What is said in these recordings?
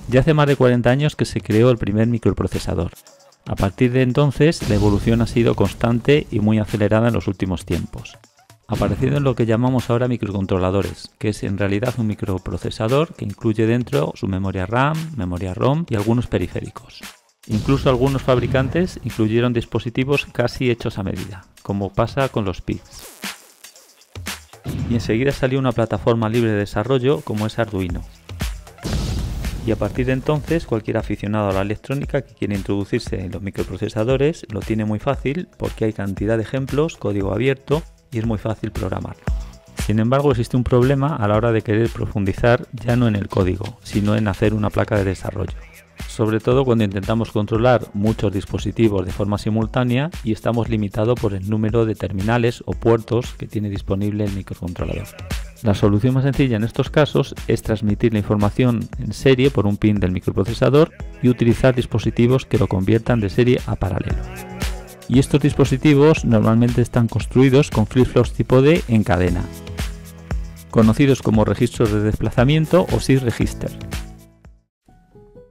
Ya hace más de 40 años que se creó el primer microprocesador. A partir de entonces, la evolución ha sido constante y muy acelerada en los últimos tiempos, apareciendo en lo que llamamos ahora microcontroladores, que es en realidad un microprocesador que incluye dentro su memoria RAM, memoria ROM y algunos periféricos. Incluso algunos fabricantes incluyeron dispositivos casi hechos a medida, como pasa con los PICs. Y enseguida salió una plataforma libre de desarrollo como es Arduino. Y a partir de entonces, cualquier aficionado a la electrónica que quiera introducirse en los microprocesadores lo tiene muy fácil porque hay cantidad de ejemplos, código abierto y es muy fácil programarlo. Sin embargo, existe un problema a la hora de querer profundizar ya no en el código, sino en hacer una placa de desarrollo. Sobre todo cuando intentamos controlar muchos dispositivos de forma simultánea y estamos limitados por el número de terminales o puertos que tiene disponible el microcontrolador. La solución más sencilla en estos casos es transmitir la información en serie por un pin del microprocesador y utilizar dispositivos que lo conviertan de serie a paralelo. Y estos dispositivos normalmente están construidos con flip-flops tipo D en cadena, conocidos como registros de desplazamiento o shift register.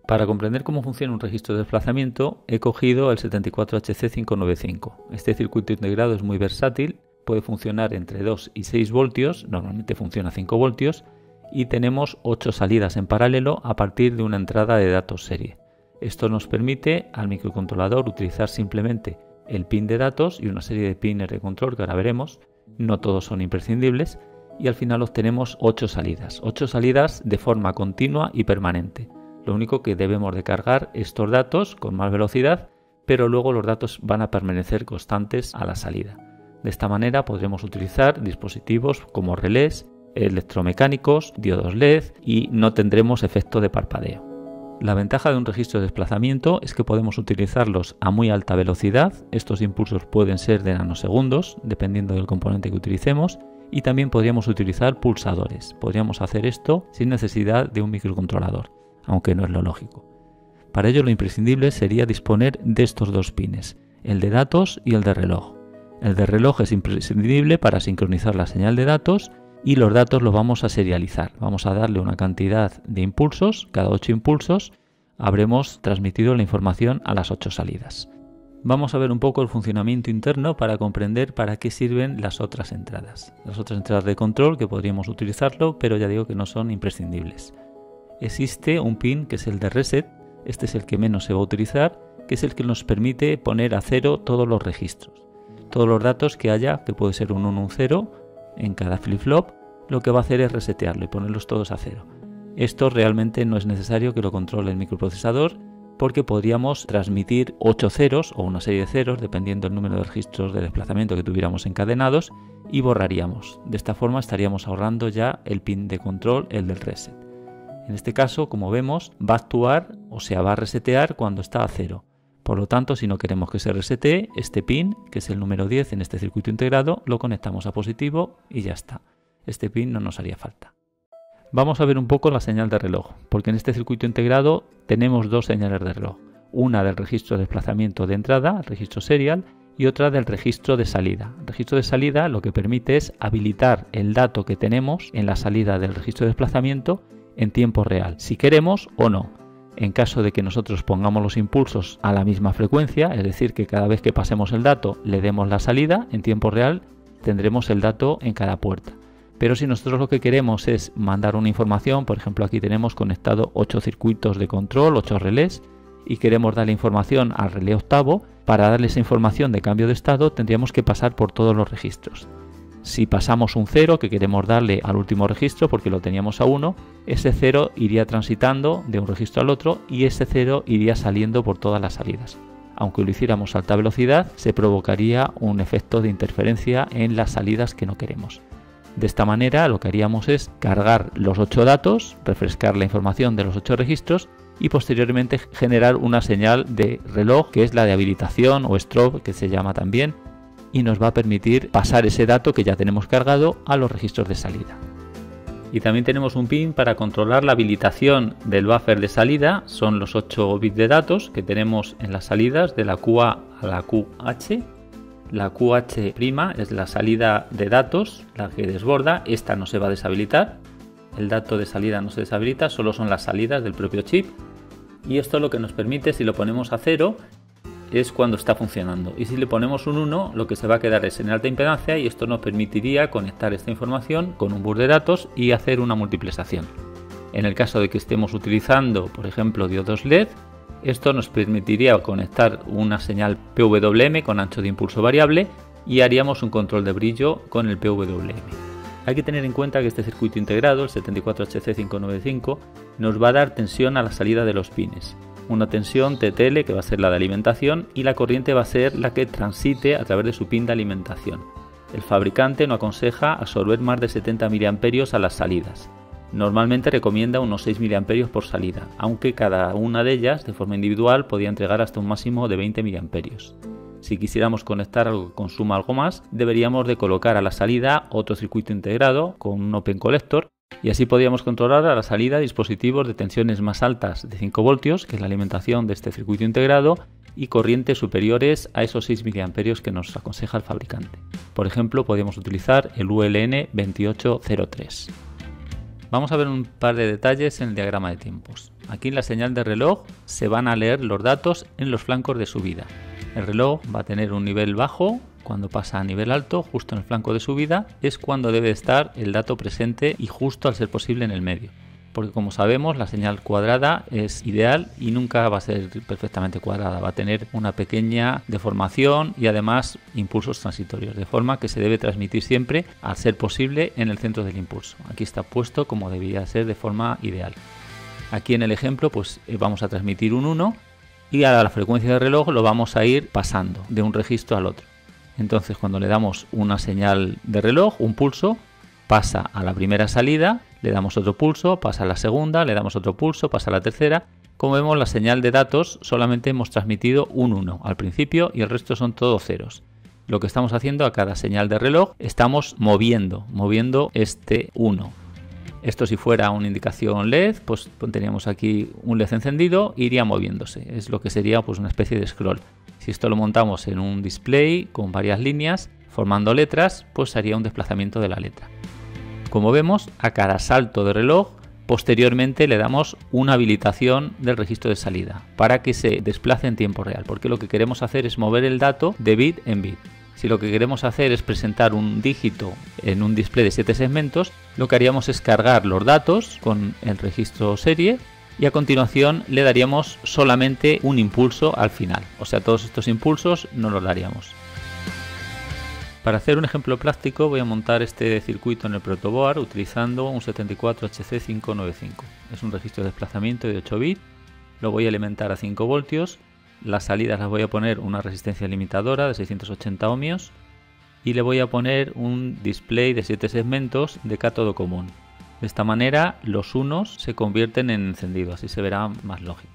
Para comprender cómo funciona un registro de desplazamiento, he cogido el 74HC595. Este circuito integrado es muy versátil, puede funcionar entre 2 y 6 voltios, normalmente funciona a 5 voltios, y tenemos 8 salidas en paralelo a partir de una entrada de datos serie. Esto nos permite al microcontrolador utilizar simplemente el pin de datos y una serie de pines de control que ahora veremos, no todos son imprescindibles, y al final obtenemos 8 salidas de forma continua y permanente. Lo único que debemos de cargar estos datos con más velocidad, pero luego los datos van a permanecer constantes a la salida. De esta manera podremos utilizar dispositivos como relés, electromecánicos, diodos LED y no tendremos efecto de parpadeo. La ventaja de un registro de desplazamiento es que podemos utilizarlos a muy alta velocidad. Estos impulsos pueden ser de nanosegundos, dependiendo del componente que utilicemos, y también podríamos utilizar pulsadores. Podríamos hacer esto sin necesidad de un microcontrolador, aunque no es lo lógico. Para ello lo imprescindible sería disponer de estos dos pines, el de datos y el de reloj. El de reloj es imprescindible para sincronizar la señal de datos y los datos los vamos a serializar. Vamos a darle una cantidad de impulsos, cada 8 impulsos habremos transmitido la información a las 8 salidas. Vamos a ver un poco el funcionamiento interno para comprender para qué sirven las otras entradas. Las otras entradas de control que podríamos utilizarlo, pero ya digo que no son imprescindibles. Existe un pin que es el de reset, este es el que menos se va a utilizar, que es el que nos permite poner a cero todos los registros. Todos los datos que haya, que puede ser un 1 o un 0, en cada flip-flop, lo que va a hacer es resetearlo y ponerlos todos a cero. Esto realmente no es necesario que lo controle el microprocesador porque podríamos transmitir 8 ceros o una serie de ceros, dependiendo del número de registros de desplazamiento que tuviéramos encadenados, y borraríamos. De esta forma estaríamos ahorrando ya el pin de control, el del reset. En este caso, como vemos, va a actuar, o sea, va a resetear cuando está a 0. Por lo tanto, si no queremos que se resetee, este pin, que es el número 10 en este circuito integrado, lo conectamos a positivo y ya está. Este pin no nos haría falta. Vamos a ver un poco la señal de reloj, porque en este circuito integrado tenemos dos señales de reloj. Una del registro de desplazamiento de entrada, el registro serial, y otra del registro de salida. El registro de salida lo que permite es habilitar el dato que tenemos en la salida del registro de desplazamiento en tiempo real, si queremos o no. En caso de que nosotros pongamos los impulsos a la misma frecuencia, es decir, que cada vez que pasemos el dato le demos la salida en tiempo real, tendremos el dato en cada puerta. Pero si nosotros lo que queremos es mandar una información, por ejemplo aquí tenemos conectado 8 circuitos de control, 8 relés, y queremos darle información al relé octavo, para darle esa información de cambio de estado tendríamos que pasar por todos los registros. Si pasamos un 0 que queremos darle al último registro porque lo teníamos a 1, ese 0 iría transitando de un registro al otro y ese 0 iría saliendo por todas las salidas. Aunque lo hiciéramos a alta velocidad, se provocaría un efecto de interferencia en las salidas que no queremos. De esta manera lo que haríamos es cargar los 8 datos, refrescar la información de los 8 registros y posteriormente generar una señal de reloj que es la de habilitación o strobe que se llama también, y nos va a permitir pasar ese dato que ya tenemos cargado a los registros de salida. Y también tenemos un pin para controlar la habilitación del buffer de salida, son los 8 bits de datos que tenemos en las salidas de la QA a la QH. La QH' es la salida de datos, la que desborda, esta no se va a deshabilitar. el dato de salida no se deshabilita, solo son las salidas del propio chip. Y esto lo que nos permite, si lo ponemos a 0, es cuando está funcionando. Y si le ponemos un 1, lo que se va a quedar es en alta impedancia, y esto nos permitiría conectar esta información con un bus de datos y hacer una multiplexación. En el caso de que estemos utilizando, por ejemplo, diodos LED, esto nos permitiría conectar una señal PWM con ancho de impulso variable y haríamos un control de brillo con el PWM. Hay que tener en cuenta que este circuito integrado, el 74HC595, nos va a dar tensión a la salida de los pines. Una tensión TTL que va a ser la de alimentación, y la corriente va a ser la que transite a través de su pin de alimentación. El fabricante no aconseja absorber más de 70 mA a las salidas. Normalmente recomienda unos 6 mA por salida, aunque cada una de ellas de forma individual podía entregar hasta un máximo de 20 mA. Si quisiéramos conectar algo que consuma algo más, deberíamos de colocar a la salida otro circuito integrado con un Open Collector, y así podríamos controlar a la salida dispositivos de tensiones más altas de 5 voltios, que es la alimentación de este circuito integrado, y corrientes superiores a esos 6 mA que nos aconseja el fabricante. Por ejemplo, podríamos utilizar el ULN 2803. Vamos a ver un par de detalles en el diagrama de tiempos. Aquí en la señal de reloj se van a leer los datos en los flancos de subida. El reloj va a tener un nivel bajo. Cuando pasa a nivel alto, justo en el flanco de subida, es cuando debe estar el dato presente y justo al ser posible en el medio. Porque como sabemos, la señal cuadrada es ideal y nunca va a ser perfectamente cuadrada. Va a tener una pequeña deformación y además impulsos transitorios, de forma que se debe transmitir siempre, al ser posible, en el centro del impulso. Aquí está puesto como debería ser de forma ideal. Aquí en el ejemplo pues vamos a transmitir un 1 y a la frecuencia de reloj lo vamos a ir pasando de un registro al otro. Entonces cuando le damos una señal de reloj, un pulso, pasa a la primera salida, le damos otro pulso, pasa a la segunda, le damos otro pulso, pasa a la tercera. Como vemos, la señal de datos solamente hemos transmitido un 1 al principio y el resto son todos ceros. Lo que estamos haciendo a cada señal de reloj, estamos moviendo este 1. Esto, si fuera una indicación LED, pues tendríamos aquí un LED encendido e iría moviéndose. Es lo que sería pues una especie de scroll. Si esto lo montamos en un display con varias líneas formando letras, pues haría un desplazamiento de la letra. Como vemos, a cada salto de reloj, posteriormente le damos una habilitación del registro de salida para que se desplace en tiempo real, porque lo que queremos hacer es mover el dato de bit en bit. Si lo que queremos hacer es presentar un dígito en un display de 7 segmentos, lo que haríamos es cargar los datos con el registro serie y a continuación le daríamos solamente un impulso al final. O sea, todos estos impulsos no los daríamos. Para hacer un ejemplo práctico voy a montar este circuito en el protoboard utilizando un 74HC595. Es un registro de desplazamiento de 8 bits, lo voy a alimentar a 5 voltios, las salidas las voy a poner una resistencia limitadora de 680 ohmios y le voy a poner un display de 7 segmentos de cátodo común. De esta manera los unos se convierten en encendido, así se verá más lógico.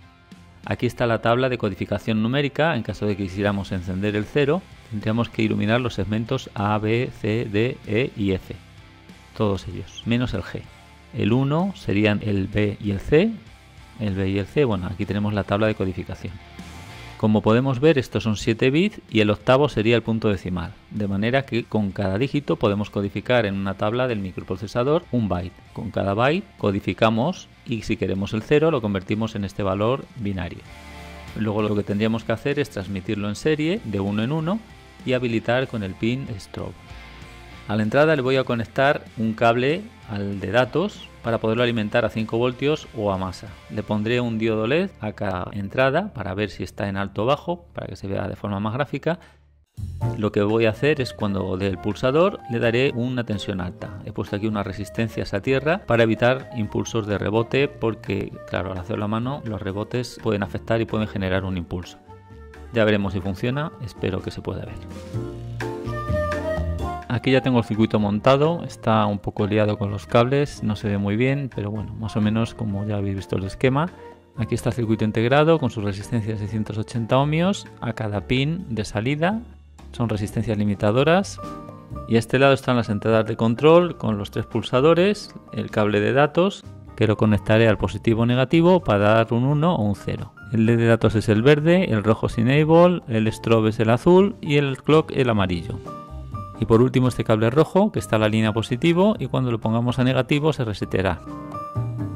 Aquí está la tabla de codificación numérica. En caso de que quisiéramos encender el 0, tendríamos que iluminar los segmentos A, B, C, D, E y F. Todos ellos, menos el G. El 1 serían el B y el C. El B y el C, bueno, aquí tenemos la tabla de codificación. Como podemos ver, estos son 7 bits y el octavo sería el punto decimal. De manera que con cada dígito podemos codificar en una tabla del microprocesador un byte. Con cada byte codificamos y si queremos el 0 lo convertimos en este valor binario. Luego lo que tendríamos que hacer es transmitirlo en serie de 1 en 1 y habilitar con el pin strobe. A la entrada le voy a conectar un cable al de datos para poderlo alimentar a 5 voltios o a masa. Le pondré un diodo LED a cada entrada para ver si está en alto o bajo, para que se vea de forma más gráfica. Lo que voy a hacer es cuando dé el pulsador le daré una tensión alta. He puesto aquí unas resistencias a tierra para evitar impulsos de rebote porque, claro, al hacerlo a mano los rebotes pueden afectar y pueden generar un impulso. Ya veremos si funciona, espero que se pueda ver. Aquí ya tengo el circuito montado, está un poco liado con los cables, no se ve muy bien, pero bueno, más o menos como ya habéis visto el esquema. Aquí está el circuito integrado con su resistencia de 680 ohmios a cada pin de salida, son resistencias limitadoras. Y a este lado están las entradas de control con los 3 pulsadores, el cable de datos que lo conectaré al positivo o negativo para dar un 1 o un 0. El LED de datos es el verde, el rojo es enable, el strobe es el azul y el clock el amarillo. Y por último este cable rojo que está en la línea positivo y cuando lo pongamos a negativo se reseteará.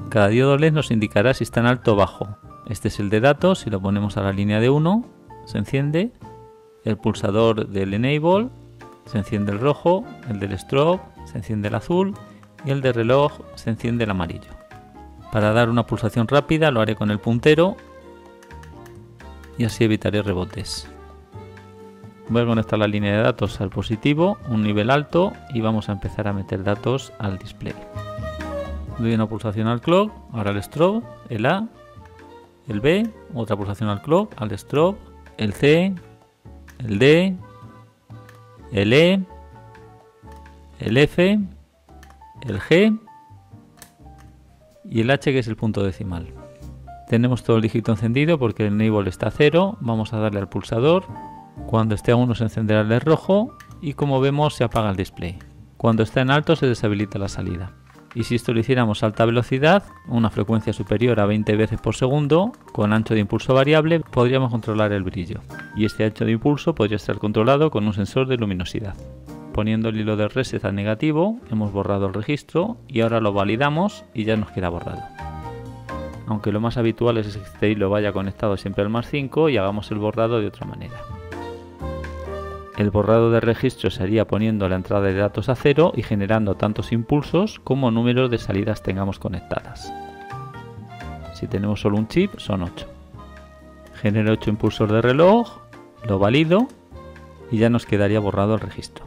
Cada diodo LED nos indicará si está en alto o bajo. Este es el de datos, si lo ponemos a la línea de 1 se enciende, el pulsador del enable se enciende el rojo, el del strobe se enciende el azul y el de reloj se enciende el amarillo. Para dar una pulsación rápida lo haré con el puntero y así evitaré rebotes. Voy a conectar la línea de datos al positivo, un nivel alto y vamos a empezar a meter datos al display. Doy una pulsación al clock, ahora el strobe, el A, el B, otra pulsación al clock, al strobe, el C, el D, el E, el F, el G y el H, que es el punto decimal. Tenemos todo el dígito encendido porque el enable está a 0, vamos a darle al pulsador. Cuando esté a 1 se encenderá el LED rojo y como vemos se apaga el display. Cuando está en alto se deshabilita la salida. Y si esto lo hiciéramos a alta velocidad, una frecuencia superior a 20 veces por segundo, con ancho de impulso variable, podríamos controlar el brillo. Y este ancho de impulso podría estar controlado con un sensor de luminosidad. Poniendo el hilo de reset a negativo, hemos borrado el registro y ahora lo validamos y ya nos queda borrado. Aunque lo más habitual es que este hilo vaya conectado siempre al +5 y hagamos el borrado de otra manera. El borrado de registro sería poniendo la entrada de datos a 0 y generando tantos impulsos como números de salidas tengamos conectadas. Si tenemos solo un chip son 8. Genero 8 impulsos de reloj, lo valido y ya nos quedaría borrado el registro.